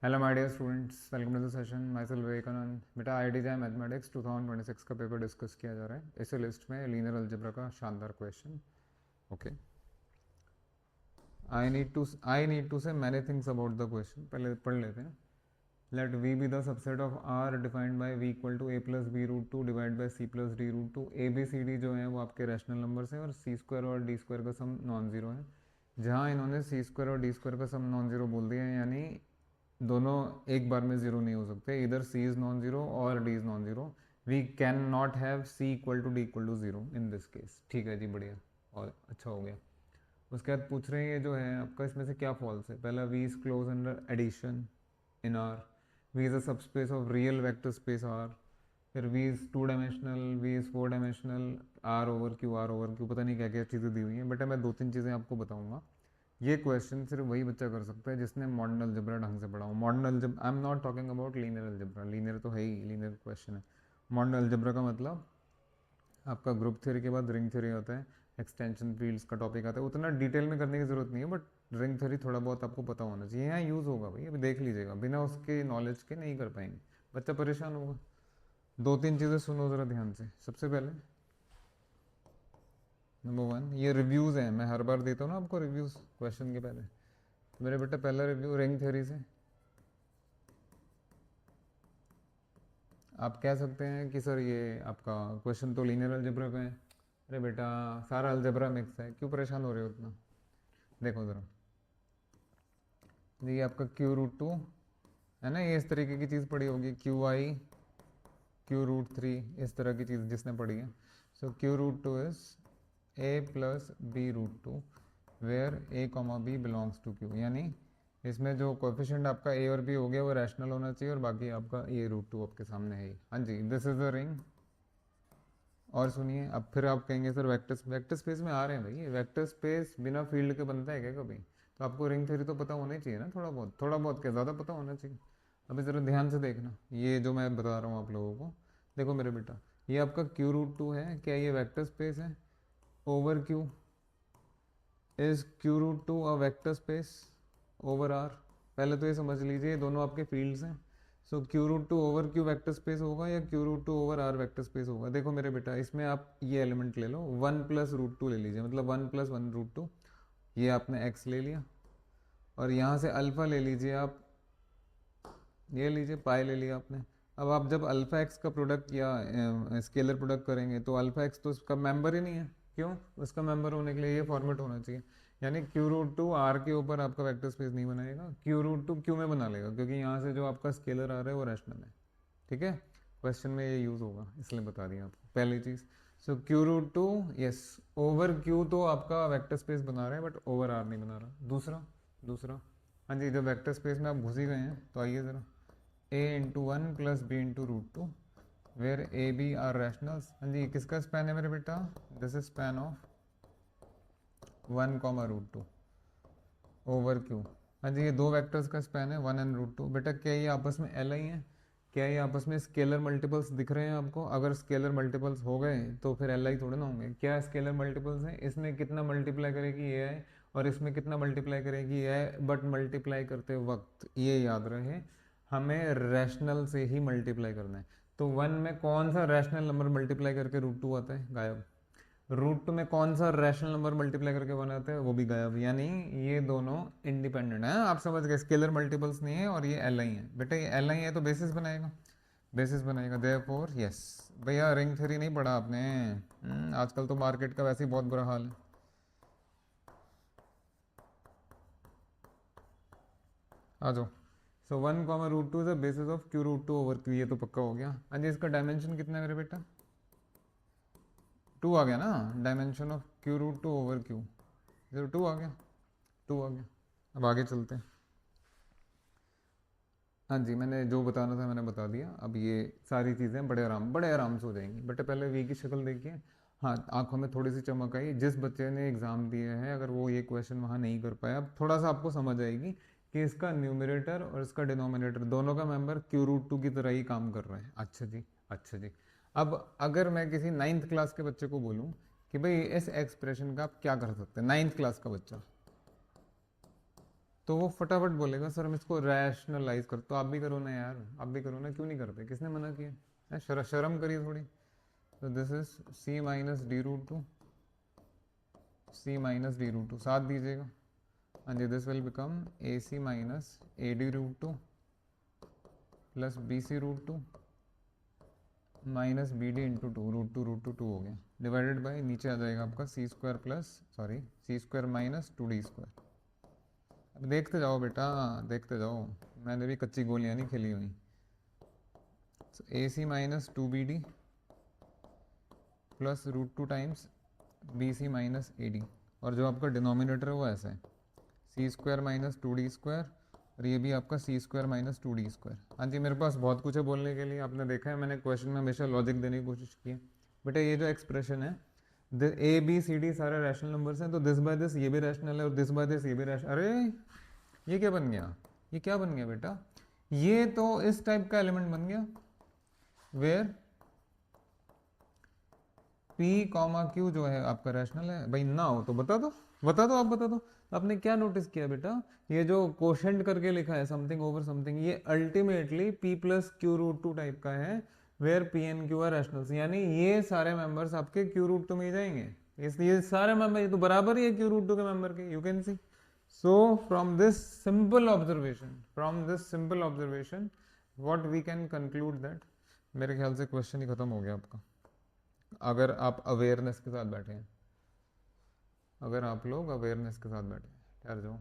Hello my dear students, welcome to the session. Myself Vivekanand. बेटा IIT mathematics 2026 का paper discuss किया जा रहा है। इस लिस्ट में लीनियर अलजेब्रा का शानदार question. Okay, I need to say many things about the question. पहले पढ़ लेते हैं। Let V be the subset of R defined by V equal to A plus B root two divide by C plus D root two. A B C D जो है वो आपके rational numbers हैं और सी स्क्वायर और D square का sum non zero है। जहाँ इन्होंने सी स्क्वायर और डी स्क्वायर का सम नॉन जीरो बोल दिया है, यानी दोनों एक बार में जीरो नहीं हो सकते। इधर सी इज नॉन जीरो और d is non zero. We can not have c equal to d equal to zero in this case. ठीक है जी, बढ़िया और अच्छा हो गया। उसके बाद पूछ रहे हैं ये जो है आपका, इसमें से क्या फॉल्स है। पहला, V is close under addition in R. V is a subspace of real vector space R. फिर V is two dimensional, V is four dimensional, R over Q, पता नहीं क्या क्या चीज़ें दी हुई हैं। बट मैं दो तीन चीज़ें आपको बताऊंगा। ये क्वेश्चन सिर्फ वही बच्चा कर सकता है जिसने मॉडर्न अलजेब्रा ढंग से पढ़ा हो। Modern algebra, I am not talking about linear algebra. Linear तो है ही, लीनियर क्वेश्चन है। मॉडर्न अलजेब्रा का मतलब आपका ग्रुप थ्योरी के बाद रिंग थ्योरी होता है, एक्सटेंशन फील्ड्स का टॉपिक आता है। उतना डिटेल में करने की जरूरत नहीं है, बट रिंग थ्योरी थोड़ा बहुत आपको पता होना चाहिए। यहाँ यूज़ होगा भाई, अभी देख लीजिएगा। बिना उसके नॉलेज के नहीं कर पाएंगे, बच्चा परेशान होगा। दो तीन चीज़ें सुनो ज़रा ध्यान से। सबसे पहले नंबर वन, ये रिव्यूज़ हैं। मैं हर बार देता हूँ ना आपको रिव्यूज़ क्वेश्चन के पहले। मेरे बेटा पहला रिव्यू रिंग थ्योरी से। आप कह सकते हैं कि सर ये आपका क्वेश्चन तो लीनियर अलजेब्रा का है। अरे बेटा, सारा अलजेब्रा मिक्स है, क्यों परेशान हो रहे हो उतना। देखो ज़रा, ये आपका क्यू रूट टू है ना, ये इस तरीके की चीज़ पढ़ी होगी। Q I Q root three, इस तरह की चीज़ जिसने पढ़ी है। So Q root two is A plus B root two where A comma B belongs to Q. यानी इसमें जो कोएफिशिएंट आपका ए और बी हो गया वो रैशनल होना चाहिए, और बाकी आपका ए रूट टू आपके सामने है ही। हाँ जी, दिस इज द रिंग। और सुनिए, अब फिर आप कहेंगे सर वेक्टर वेक्टर स्पेस में आ रहे हैं भाई। वेक्टर स्पेस बिना फील्ड के बनता है क्या कभी। तो आपको रिंग थ्योरी तो पता होना ही चाहिए ना, थोड़ा बहुत। थोड़ा बहुत क्या, ज़्यादा पता होना चाहिए। अभी ज़रा ध्यान से देखना, ये जो मैं बता रहा हूँ आप लोगों को। देखो मेरे बेटा, ये आपका क्यू रूट टू है, क्या ये वेक्टर स्पेस है। Over Q, is Q root two a vector space over R. पहले तो ये समझ लीजिए, ये दोनों आपके फील्ड्स हैं। So Q root two over Q vector space होगा या Q root two over R vector space होगा। देखो मेरे बेटा, इसमें आप ये एलिमेंट ले लो, वन प्लस रूट टू ले लीजिए, मतलब one plus one root two. ये आपने एक्स ले लिया, और यहाँ से अल्फ़ा ले लीजिए आप, ये लीजिए पाई ले लिया आपने। अब आप जब अल्फ़ा एक्स का प्रोडक्ट या स्केलर प्रोडक्ट करेंगे तो अल्फ़ा एक्स तो उसका मेंबर ही नहीं है। क्यों, उसका मेंबर होने के लिए ये फॉर्मेट होना चाहिए। यानी क्यू रूट टू आर के ऊपर आपका वेक्टर स्पेस नहीं बनाएगा, क्यू रूट टू क्यू में बना लेगा, क्योंकि यहाँ से जो आपका स्केलर आ रहा है वो रैशनल है। ठीक है, क्वेश्चन में ये यूज़ होगा, इसलिए बता दिया आपको पहली चीज़। So Q root two, yes, over Q तो आपका वेक्टर स्पेस बना रहा है, बट ओवर आर नहीं बना रहा। दूसरा, दूसरा, हाँ जी, जब वेक्टर स्पेस में आप घुस ही गए हैं तो आइए ज़रा, a into one plus b into root two where a b are rationals. हाँ जी, किसका स्पैन है मेरे बेटा, this is span of one comma root two over Q. हाँ जी, ये दो वेक्टर्स का स्पैन है, वन एंड रूट टू। बेटा क्या ये आपस में एल आई हैं, क्या ये आपस में स्केलर मल्टीपल्स दिख रहे हैं आपको। अगर स्केलर मल्टीपल्स हो गए तो फिर एल आई थोड़े ना होंगे। क्या स्केलर मल्टीपल्स हैं, इसमें कितना मल्टीप्लाई करेगी ए आई और इसमें कितना मल्टीप्लाई करेगी ए आई। बट मल्टीप्लाई करते वक्त ये याद रहे, हमें रैशनल से ही मल्टीप्लाई करना है। तो वन में कौन सा रैशनल नंबर मल्टीप्लाई करके रूट टू आता है, गायब। रूट में कौन सा रैशनल नंबर मल्टीप्लाई करके बनाते हैं, वो भी गायब। यानी ये दोनों इंडिपेंडेंट हैं। आप समझ गए, स्केलर मल्टीपल्स नहीं है और ये एल आई है। बेटा ये एल आई है तो बेसिस बनाएगा, बेसिस बनाएगा। Therefore yes. भैया रिंग थ्योरी नहीं पढ़ा आपने। आजकल तो मार्केट का वैसे ही बहुत बुरा हाल है। आ जाओ। So one comma root two is the basis of Q root two over Q, ये तो पक्का हो गया। हाँ जी, इसका डायमेंशन कितना है मेरे बेटा, टू आ गया ना। Dimension of Q root two over Q, zero two आ गया, टू आ गया। अब आगे चलते हैं। हाँ जी, मैंने जो बताना था मैंने बता दिया। अब ये सारी चीज़ें बड़े आराम से हो जाएंगी। बट पहले वी की शक्ल देखिए। हाँ, आंखों में थोड़ी सी चमक आई। जिस बच्चे ने एग्ज़ाम दिए है, अगर वो ये क्वेश्चन वहाँ नहीं कर पाया, अब थोड़ा सा आपको समझ आएगी कि इसका न्यूमरेटर और इसका डिनोमिनेटर दोनों का मेंबर क्यू रूट टू की तरह ही काम कर रहे हैं। अच्छा जी, अच्छा जी। अब अगर मैं किसी नाइन्थ क्लास के बच्चे को बोलूँ कि भाई इस एक्सप्रेशन का आप क्या कर सकते हैं, नाइन्थ क्लास का बच्चा, तो वो फटाफट बोलेगा सर हम इसको रैशनलाइज कर। तो आप भी करो ना यार, आप भी करो ना, क्यों नहीं करते, किसने मना किया है? शर्म करिए थोड़ी। तो this is C minus D root two, C minus D root two साथ दीजिएगा। हाँ जी, this will become A C minus A D root two plus B C root two minus B D into two, root two हो गया, divided by नीचे आ जाएगा आपका C square plus sorry C square minus two D square. अब देखते जाओ बेटा, देखते जाओ, मैंने भी कच्ची गोलियां नहीं खेली हुई। A C minus two B D plus root two times B C minus A D, और जो आपका डिनोमिनेटर है वो ऐसा है C square minus two D square, और ये भी आपका C square minus two D square. हाँ जी, मेरे पास बहुत कुछ है बोलने के लिए, आपने देखा है मैंने क्वेश्चन में हमेशा लॉजिक देने की कोशिश की है। बेटा ये जो एक्सप्रेशन है ए बी सी डी सारे रैशनल नंबर्स हैं, तो दिस बाय दिस ये भी रैशनल है और दिस बाय दिस ये भी रैशनल। अरे ये क्या बन गया, ये क्या बन गया बेटा, ये तो इस टाइप का एलिमेंट बन गया वेयर P कॉमा Q जो है आपका रैशनल है। भाई ना हो तो बता दो, बता दो, आप बता दो। आपने क्या नोटिस किया बेटा, ये जो कोशेंट करके लिखा है समथिंग ओवर समथिंग, ये ultimately P plus Q root two type का है where P and Q are rationals, यानी ये सारे मेंबर्स आपके Q रूट टू में ही जाएंगे। इसलिए सारे मेंबर ये तो बराबर ही है Q रूट टू के मेंबर के, you can see. So from this simple observation what we can conclude that, मेरे ख्याल से क्वेश्चन ही खत्म हो गया आपका, अगर आप अवेयरनेस के साथ बैठे हैं, अगर आप लोग अवेयरनेस के साथ बैठे हैं। ठहर जाओ,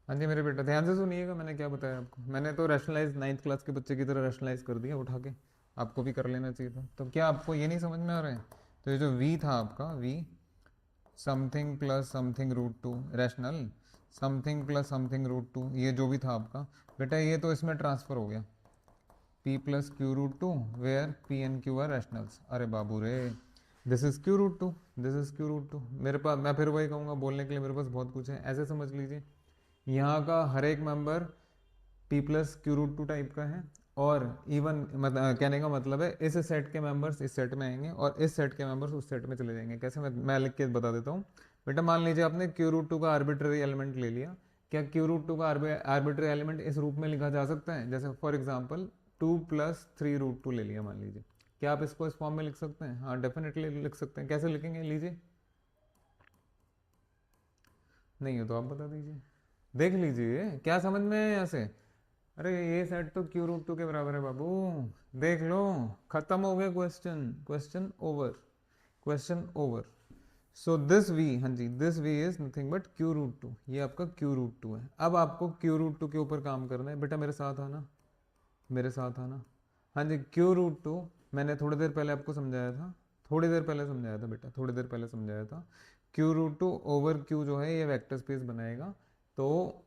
हाँ जी मेरे बेटा ध्यान से सुनिएगा, मैंने क्या बताया आपको, मैंने तो रैशनलाइज 9th क्लास के बच्चे की तरह रैशनलाइज कर दिया उठा के, आपको भी कर लेना चाहिए था। तो क्या आपको ये नहीं समझ में आ रहा है? तो ये जो v था आपका, v something plus something root two rational, something plus something root two, ये जो भी था आपका बेटा, ये तो इसमें ट्रांसफर हो गया p plus Q root two where p and q are rationals. अरे बाबू रे, this is Q root two, this is Q root two. मेरे पास, मैं फिर वही कहूँगा, बोलने के लिए मेरे पास बहुत कुछ है। ऐसे समझ लीजिए यहाँ का हर एक member p plus Q root two type का है, और इवन कहने का मतलब है इस सेट के मेंबर्स इस सेट में आएंगे और इस सेट के मेंबर्स उस सेट में चले जाएंगे। कैसे, मैं लिख के बता देता हूँ बेटा। मान लीजिए आपने क्यू रूट टू का आर्बिट्ररी एलिमेंट ले लिया, क्या क्यू रूट टू का आर्बिट्ररी एलिमेंट इस रूप में लिखा जा सकता है? जैसे for example 2 plus 3 root two ले लिया मान लीजिए, क्या आप इसको इस फॉर्म में लिख सकते हैं? हाँ डेफिनेटली लिख सकते हैं। कैसे लिखेंगे, लीजिए, नहीं हो तो आप बता दीजिए, देख लीजिए क्या समझ में है यहाँ से। अरे ये सेट तो क्यू रूट टू के बराबर है बाबू, देख लो, खत्म हो गया question, question over, question over. So this V, हाँ जी, this V is nothing but Q root two, ये आपका क्यू रूट टू है। अब आपको क्यू रूट टू के ऊपर काम करना है बेटा, मेरे साथ आना, मेरे साथ आना। हाँ जी, क्यू रूट टू मैंने थोड़ी देर पहले आपको समझाया था, थोड़ी देर पहले समझाया था बेटा, थोड़ी देर पहले समझाया था। Q root two over Q जो है ये वेक्टर स्पेस बनाएगा, तो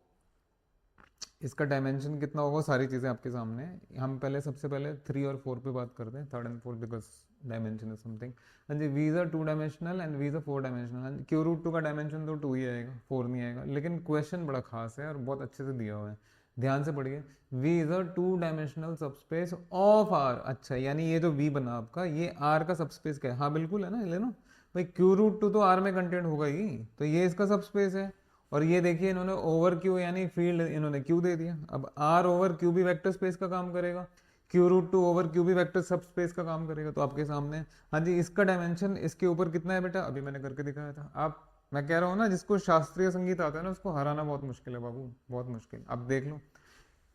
इसका डायमेंशन कितना होगा, सारी चीज़ें आपके सामने हैं। हम पहले सबसे पहले 3 और 4 पे बात करते हैं, 3rd and 4th because dimension is something. हाँ जी, V is a 2 dimensional and V is a 4 dimensional. हाँ, क्यू रूट टू का डायमेंशन तो 2 ही आएगा, 4 नहीं आएगा, लेकिन क्वेश्चन बड़ा खास है और बहुत अच्छे से दिया हुआ है, ध्यान से पढ़िए। V is a 2 dimensional subspace of R. अच्छा, यानी ये जो वी बना आपका, ये आर का सबस्पेस क्या है? हाँ बिल्कुल है ना, ले लो भाई, क्यू रूट टू तो आर में कंटेंट होगा ही, तो ये इसका सबस्पेस है। और ये देखिए इन्होंने ओवर क्यू यानी फील्ड इन्होंने क्यू दे दिया, अब आर ओवर क्यू भी वेक्टर स्पेस का काम करेगा, Q root two over Q भी वेक्टर सब स्पेस का काम करेगा, तो आपके सामने। हाँ जी, इसका डायमेंशन इसके ऊपर कितना है बेटा, अभी मैंने करके दिखाया था। आप, मैं कह रहा हूँ ना, जिसको शास्त्रीय संगीत आता है ना उसको हराना बहुत मुश्किल है बाबू, बहुत मुश्किल। अब देख लो,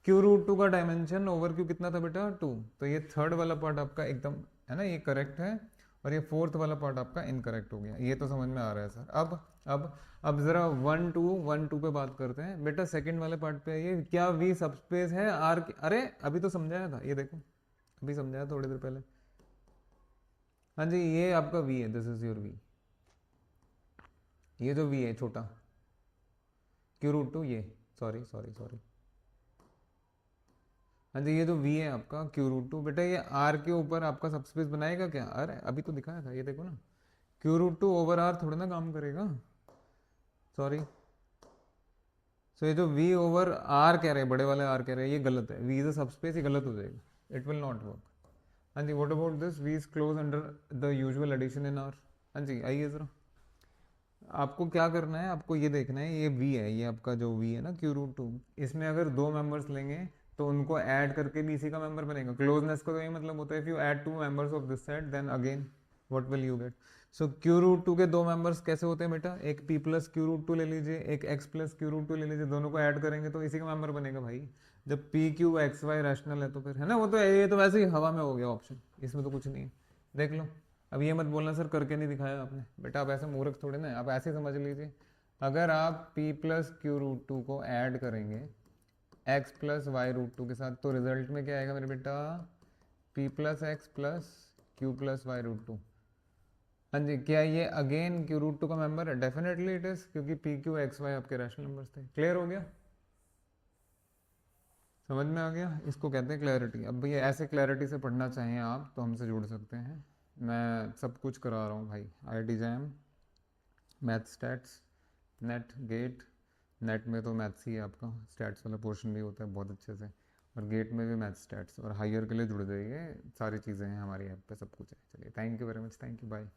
क्यू रूट टू का डायमेंशन ओवर क्यू कितना था बेटा, 2, तो ये थर्ड वाला पार्ट आपका एकदम है ना, ये करेक्ट है, और ये फोर्थ वाला पार्ट आपका इनकरेक्ट हो गया। ये तो समझ में आ रहा है सर। अब जरा 1 2 पे बात करते हैं बेटा, सेकंड वाले पार्ट पे आइए। क्या वी सबस्पेस है आर की? अरे अभी तो समझाया था, ये देखो अभी समझाया थोड़ी देर पहले। हाँ जी, ये आपका वी है, दिस इज योर वी, ये जो वी है छोटा क्यू रूट टू, ये सॉरी सॉरी सॉरी, हाँ जी, ये जो v है आपका क्यू रूट टू, बेटा ये r के ऊपर आपका सबस्पेस बनाएगा क्या? अरे अभी तो दिखाया था, ये देखो ना, Q root two over r थोड़ा ना काम करेगा, सॉरी। सो ये जो v ओवर r कह रहे हैं, बड़े वाले r कह रहे हैं, ये गलत है, v इज अ सबस्पेस, ये गलत हो जाएगा, इट विल नॉट वर्क। हाँ जी, what about this, v is close under the usual addition in r। हाँ जी आइए ज़रा, आपको क्या करना है, आपको ये देखना है, ये v है, ये आपका जो v है ना q√2, इसमें अगर दो मेंबर्स लेंगे तो उनको ऐड करके भी इसी का मेंबर बनेगा। क्लोजनेस का तो ये मतलब होता है, if you add two members of this set then again what will you get. So q√2 के दो मेंबर्स कैसे होते हैं बेटा, एक p प्लस q√2 ले लीजिए, एक x प्लस q√2 ले लीजिए, दोनों को ऐड करेंगे तो इसी का मेंबर बनेगा भाई। जब p q x y rational है तो फिर है ना, वो तो ये तो वैसे ही हवा में हो गया ऑप्शन, इसमें तो कुछ नहीं है, देख लो। अब ये मत बोलना सर करके नहीं दिखाया आपने, बेटा आप ऐसे मूर्ख थोड़े ना, आप ऐसे समझ लीजिए, अगर आप p प्लस q√2 को ऐड करेंगे x प्लस y√2 के साथ तो रिजल्ट में क्या आएगा मेरे बेटा, p plus x plus q plus y√2। हाँ जी, क्या ये अगेन q√2 का मेंबर है, डेफिनेटली इट इज, क्योंकि p q x y आपके रैशनल नंबर्स थे। क्लियर हो गया, समझ में आ गया, इसको कहते हैं क्लैरिटी। अब भैया ऐसे क्लैरिटी से पढ़ना चाहें आप तो हमसे जुड़ सकते हैं, मैं सब कुछ करा रहा हूँ भाई, IIT JAM, math stats, NET GATE, NET में तो मैथ्स ही है आपका, स्टैट्स वाला पोर्शन भी होता है बहुत अच्छे से, और गेट में भी मैथ स्टैट्स, और हायर के लिए जुड़ जाइए, सारी चीज़ें हैं हमारी ऐप पे, सब कुछ है। चलिए thank you very much, thank you, bye.